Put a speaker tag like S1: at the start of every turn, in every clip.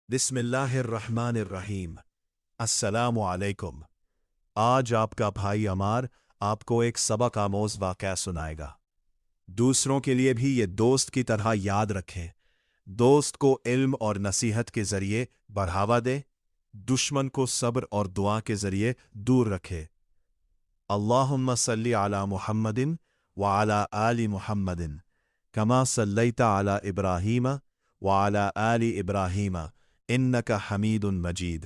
S1: बिस्मिल्लाहिर्रहमानिर्रहीम। अस्सलामु अलैकुम। आज आपका भाई अमार आपको एक सबक आमोज वाक़या सुनाएगा। दूसरों के लिए भी ये दोस्त की तरह याद रखें। दोस्त को इल्म और नसीहत के जरिए बढ़ावा दे, दुश्मन को सब्र और दुआ के जरिए दूर रखे। अल्लाहुम्मा सल्ली अला मुहम्मदिन व अला आलि मुहम्मदिन कमा सल्लैता अला इब्राहीम व अला आलि इब्राहीम इन्नका हमीदुन मजीद।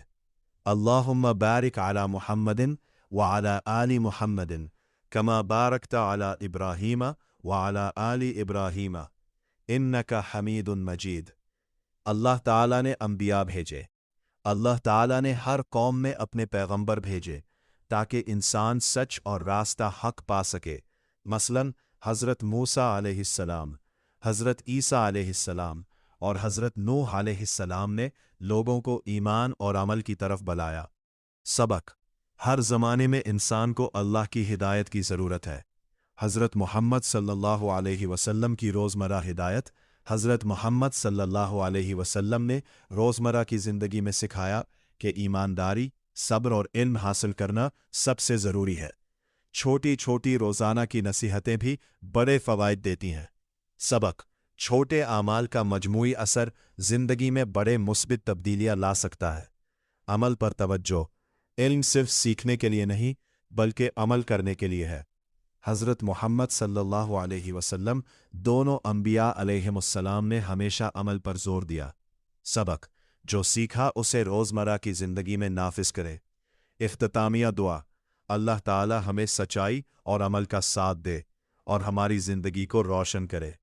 S1: अल्लाहुम्मा बारिक अला मुहम्मदिन व अला आलि मुहम्मदिन कमा बारकता अला इब्राहीम व अला आलि इब्राहीम इन्नका हमीदुन मजीद। अल्लाह ताला ने अंबिया भेजे। अल्लाह ताला ने हर कौम में अपने पैगंबर भेजे ताकि इंसान सच और रास्ता हक पा सके। मसलन हज़रत मूसा अलैहिस्सलाम, हज़रत ईसा अलैहिस्सलाम और हज़रत नूह अलैहिस्सलाम ने लोगों को ईमान और अमल की तरफ बुलाया। सबक: हर ज़माने में इंसान को अल्लाह की हिदायत की ज़रूरत है। हज़रत मोहम्मद सल्लल्लाहु अलैहि वसल्लम की रोज़मर्रा हिदायत। हज़रत मोहम्मद सल्लल्लाहु अलैहि वसल्लम ने रोज़मर्रा की ज़िंदगी में सिखाया कि ईमानदारी, सब्र और इल्म हासिल करना सबसे ज़रूरी है। छोटी छोटी रोज़ाना की नसीहतें भी बड़े फ़वाइद देती हैं। सबक: छोटे आमाल का मजमूई असर ज़िंदगी में बड़े मुस्बित तब्दीलियाँ ला सकता है। अमल पर तवज्जो। इल्म सिर्फ सीखने के लिए नहीं बल्कि अमल करने के लिए है। हज़रत मोहम्मद सल्लल्लाहु अलैहि वसल्लम दोनों अंबिया अलैहिमुस्सलाम ने हमेशा अमल पर जोर दिया। सबक: जो सीखा उसे रोज़मर्रा की ज़िंदगी में नाफिज करे। इख्तितामिया दुआ: अल्लाह ताला हमें सच्चाई और अमल का साथ दे और हमारी ज़िंदगी को रोशन करे।